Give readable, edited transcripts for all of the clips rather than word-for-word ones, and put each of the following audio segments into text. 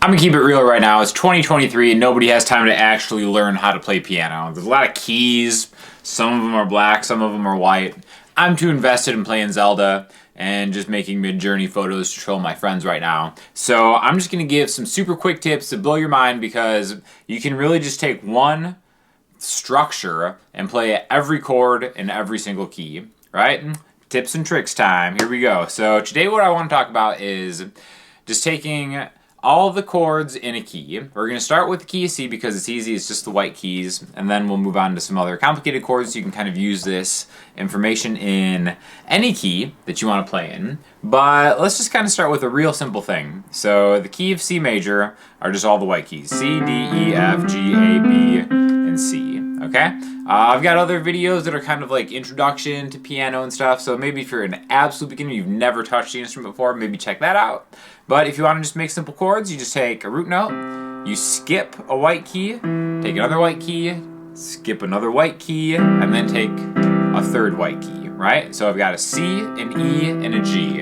I'm gonna keep it real right now. It's 2023 and nobody has time to actually learn how to play piano. There's a lot of keys. Some of them are black, some of them are white. I'm too invested in playing Zelda and just making mid-journey photos to troll my friends right now. So I'm just gonna give some super quick tips to blow your mind, because you can really just take one structure and play every chord in every single key, right? Tips and tricks time. Here we go. So today what I want to talk about is just taking all the chords in a key. We're going to start with the key of C because it's easy, it's just the white keys, and then we'll move on to some other complicated chords so you can kind of use this information in any key that you want to play in. But let's just kind of start with a real simple thing. So the key of C major are just all the white keys. C, D, E, F, G, A, B, and C. Okay? I've got other videos that are kind of like introduction to piano and stuff, so maybe if you're an absolute beginner, you've never touched the instrument before, maybe check that out. But if you want to just make simple chords, you just take a root note, you skip a white key, take another white key, skip another white key, and then take a third white key, right? So I've got a C, an E, and a G,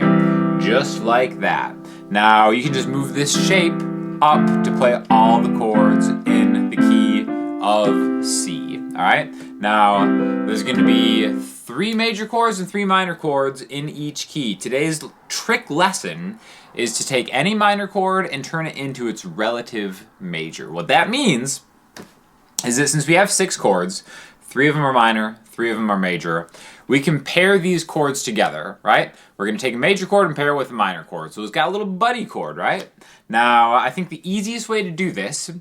just like that. Now you can just move this shape up to play all the chords in the key of C, all right? Now, there's going to be 3 major chords and 3 minor chords in each key. Today's trick lesson is to take any minor chord and turn it into its relative major. What that means is that since we have 6 chords, 3 of them are minor, 3 of them are major, we can pair these chords together, right? We're going to take a major chord and pair it with a minor chord. So it's got a little buddy chord, right? Now, I think the easiest way to do this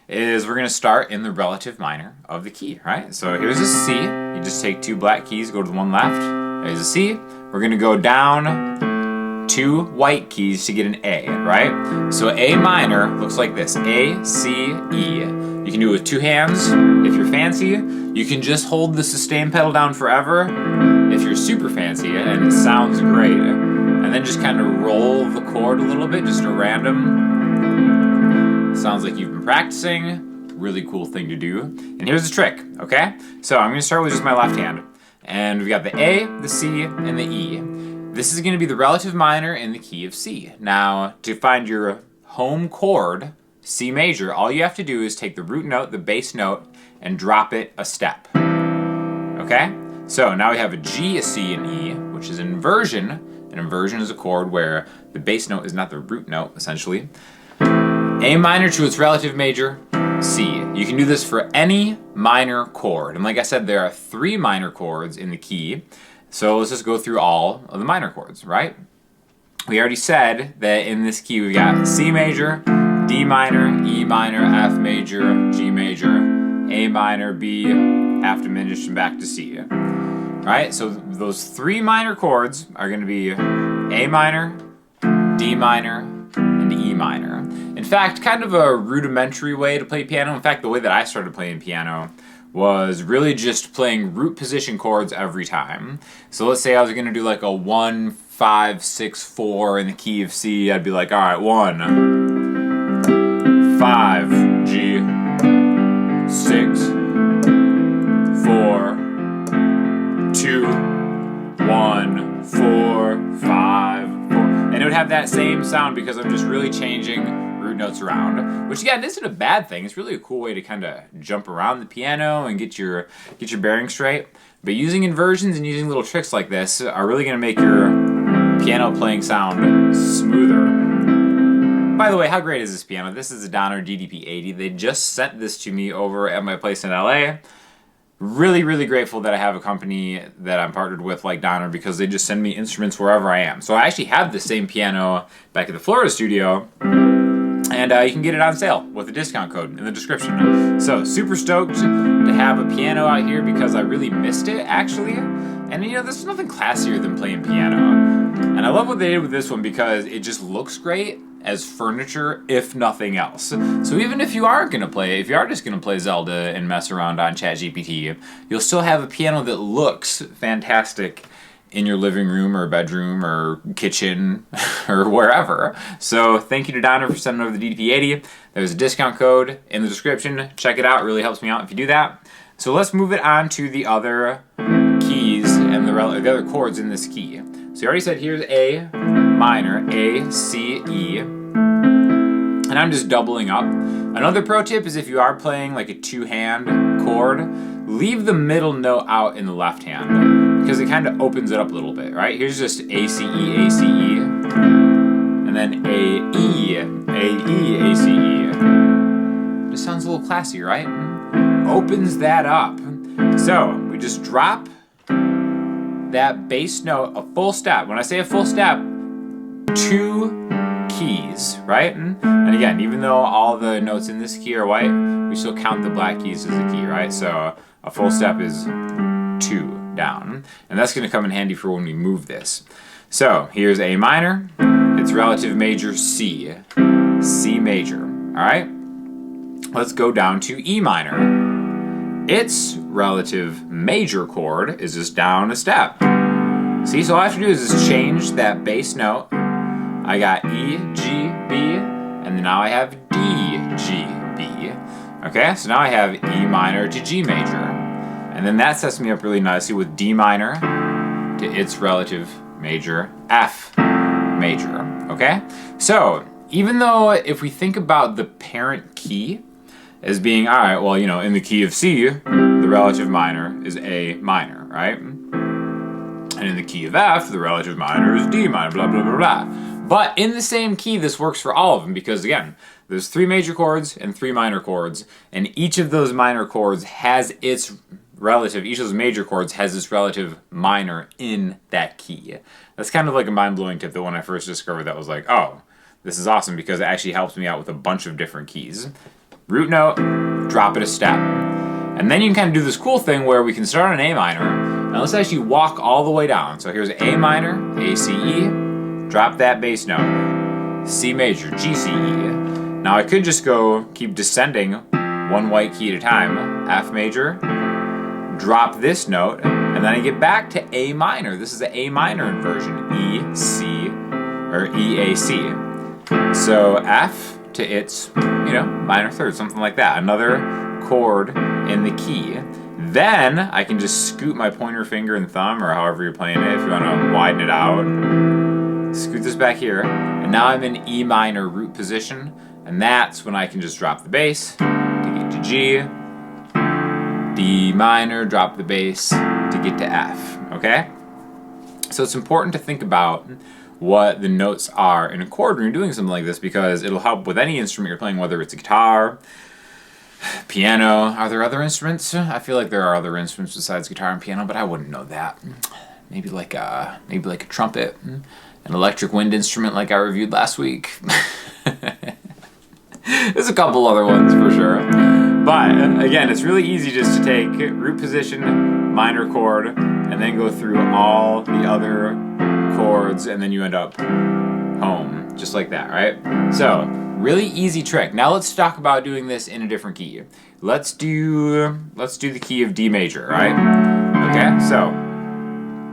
is we're going to start in the relative minor of the key, right? So here's a C. You just take 2 black keys, go to the one left. There's a C. We're going to go down 2 white keys to get an A, right? So A minor looks like this. A, C, E. You can do it with 2 hands if you're fancy. You can just hold the sustain pedal down forever if you're super fancy, and it sounds great. And then just kind of roll the chord a little bit, just a random. Sounds like you've been practicing. Really cool thing to do. And here's the trick, okay? So I'm going to start with just my left hand. And we've got the A, the C, and the E. This is going to be the relative minor in the key of C. Now, to find your home chord, C major, all you have to do is take the root note, the bass note, and drop it a step. Okay? So now we have a G, a C, and E, which is an inversion. An inversion is a chord where the bass note is not the root note, essentially. A minor to its relative major, C. You can do this for any minor chord. And like I said, there are 3 minor chords in the key. So let's just go through all of the minor chords, right? We already said that in this key we've got C major, D minor, E minor, F major, G major, A minor, B, half diminished, and back to C. Right? So those 3 minor chords are going to be A minor, D minor, and E minor. In fact, kind of a rudimentary way to play piano. In fact, the way that I started playing piano was really just playing root position chords every time. So let's say I was going to do like a 1, 5, 6, 4 in the key of C. I'd be like, all right, 1, 5, G, 6, 4, 2, 1, 4, 5, 4. And it would have that same sound because I'm just really changing root notes around, which again isn't a bad thing. It's really a cool way to kind of jump around the piano and get your bearings straight. But using inversions and using little tricks like this are really going to make your piano playing sound smoother. By the way, how great is this piano? This is a Donner DDP-80. They just sent this to me over at my place in LA. Really, really grateful that I have a company that I'm partnered with like Donner, because they just send me instruments wherever I am. So I actually have the same piano back at the Florida studio, and you can get it on sale with a discount code in the description. So super stoked to have a piano out here because I really missed it, actually. And you know, there's nothing classier than playing piano. And I love what they did with this one because it just looks great as furniture, if nothing else. So even if you aren't going to play, if you are just going to play Zelda and mess around on ChatGPT, you'll still have a piano that looks fantastic in your living room or bedroom or kitchen or wherever. So thank you to Donner for sending over the DDP-80. There's a discount code in the description. Check it out. It really helps me out if you do that. So let's move it on to the other keys and the other chords in this key. So you already said here's A minor, A, C, E. and I'm just doubling up. Another pro tip is if you are playing like a two-hand chord, leave the middle note out in the left hand because it kind of opens it up a little bit, right? Here's just A, C, E, A, C, E, and then A, E, A, C, E. Just sounds a little classy, right? Opens that up. So we just drop that bass note a full step. When I say a full step, 2 keys, right? And again, even though all the notes in this key are white, we still count the black keys as a key, right? So a full step is 2 down. And that's going to come in handy for when we move this. So here's A minor, its relative major C, C major, all right? Let's go down to E minor. Its relative major chord is just down a step. See, so all I have to do is just change that bass note. I got E, G, B, and then now I have D, G, B. Okay, so now I have E minor to G major. And then that sets me up really nicely with D minor to its relative major, F major. Okay, so even though if we think about the parent key as being, all right, well, you know, in the key of C, the relative minor is A minor, right? And in the key of F, the relative minor is D minor, blah, blah, blah, blah. But in the same key, this works for all of them because, again, there's 3 major chords and 3 minor chords, and each of those minor chords has its relative, each of those major chords has its relative minor in that key. That's kind of like a mind-blowing tip that when I first discovered that was like, oh, this is awesome because it actually helps me out with a bunch of different keys. Root note, drop it a step. And then you can kind of do this cool thing where we can start on A minor, and let's actually walk all the way down. So here's A minor, A, C, E, drop that bass note, C major, G, C, E. Now I could just go keep descending one white key at a time, F major, drop this note, and then I get back to A minor. This is the A minor inversion, E, C, or E, A, C. So F to its, you know, minor third, something like that. Another chord in the key. Then I can just scoot my pointer finger and thumb, or however you're playing it, if you want to widen it out. Scoot this back here, and now I'm in E minor root position, and that's when I can just drop the bass to get to G, D minor, drop the bass to get to F, okay? So it's important to think about what the notes are in a chord when you're doing something like this because it'll help with any instrument you're playing, whether it's a guitar, piano. Are there other instruments? I feel like there are other instruments besides guitar and piano, but I wouldn't know that. Maybe like a trumpet, an electric wind instrument like I reviewed last week. There's a couple other ones for sure. But again, it's really easy just to take root position, minor chord, and then go through all the other chords, and then you end up home, just like that, right? So, really easy trick. Now let's talk about doing this in a different key. Let's do the key of D major, right? Okay, so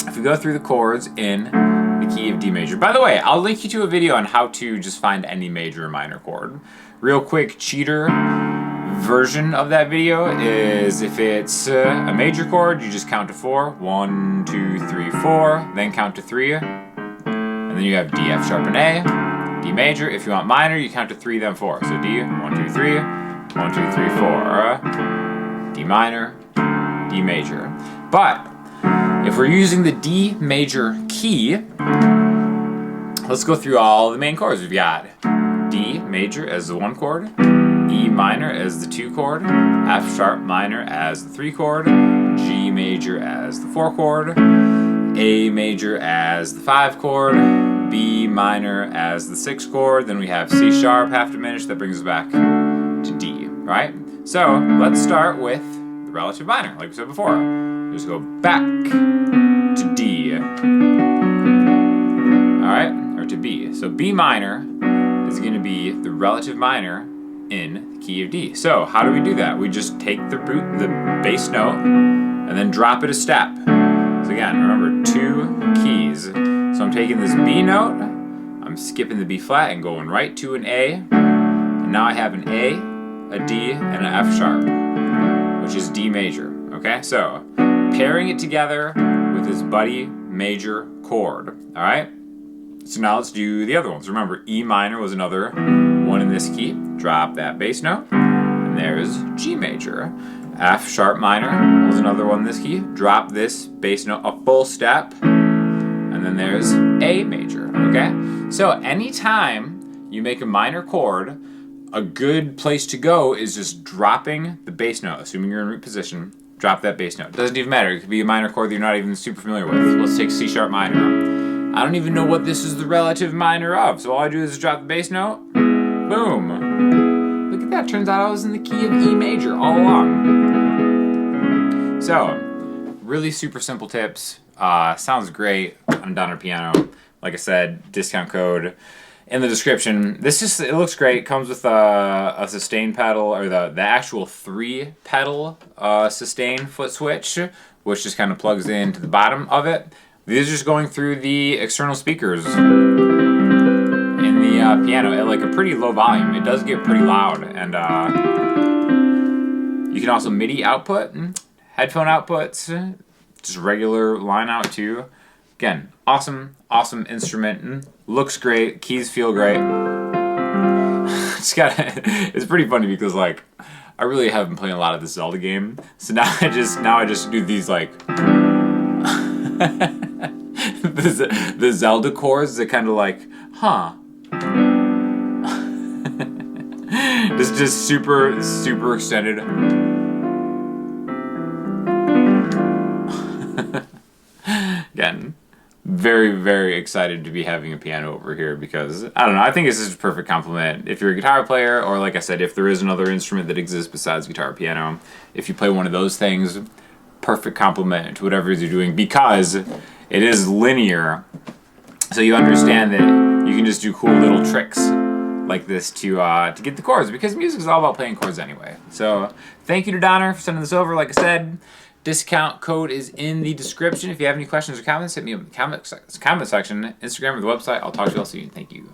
if we go through the chords in the key of D major. By the way, I'll link you to a video on how to just find any major or minor chord. Real quick cheater version of that video is if it's a major chord, you just count to 4. 1, 2, 3, 4. Then count to 3. And then you have D, F sharp, and A. D major. If you want minor, you count to 3, then 4. So D, 1, 2, 3. 1, 2, 3, 4. D minor, D major. But if we're using the D major key, let's go through all the main chords. We've got D major as the 1 chord, E minor as the 2 chord, F sharp minor as the 3 chord, G major as the 4 chord, A major as the 5 chord, B minor as the 6 chord, then we have C sharp half diminished, that brings us back to D, right? So let's start with the relative minor, like we said before. Just go back to D, alright, or to B. So B minor is going to be the relative minor in the key of D. So how do we do that? We just take the bass note, and then drop it a step. So again, remember 2 keys. So I'm taking this B note, I'm skipping the B flat and going right to an A, and now I have an A, a D, and an F sharp, which is D major. Okay, so pairing it together with this buddy major chord. All right. So now let's do the other ones. Remember, E minor was another 1 in this key, drop that bass note, and there's G major. F sharp minor was another one in this key, drop this bass note a full step, and then there's A major, okay? So anytime you make a minor chord, a good place to go is just dropping the bass note, assuming you're in root position, drop that bass note. Doesn't even matter, it could be a minor chord that you're not even super familiar with. Let's take C sharp minor. I don't even know what this is the relative minor of, so all I do is drop the bass note, boom. Look at that, turns out I was in the key of E major all along. So, really super simple tips. Sounds great on Donner piano. Like I said, discount code in the description. It looks great. Comes with a sustain pedal, or the actual 3 pedal sustain foot switch, which just kind of plugs into the bottom of it. These are just going through the external speakers in the piano at like a pretty low volume. It does get pretty loud, and you can also MIDI output, headphone outputs, just regular line out too. Again, awesome instrument. Looks great. Keys feel great. It's pretty funny because like I really have been playing a lot of this Zelda game, so now I just do these like the Zelda chords that kind of like just super extended. Again, very excited to be having a piano over here because, I don't know, I think this is a perfect complement. If you're a guitar player, or like I said, if there is another instrument that exists besides guitar or piano, if you play one of those things, perfect complement to whatever you're doing because it is linear, so you understand that you can just do cool little tricks like this to get the chords, because music is all about playing chords anyway. So thank you to Donner for sending this over. Like I said, discount code is in the description. If you have any questions or comments, hit me up in the comment section, Instagram, or the website. I'll talk to you all soon. Thank you.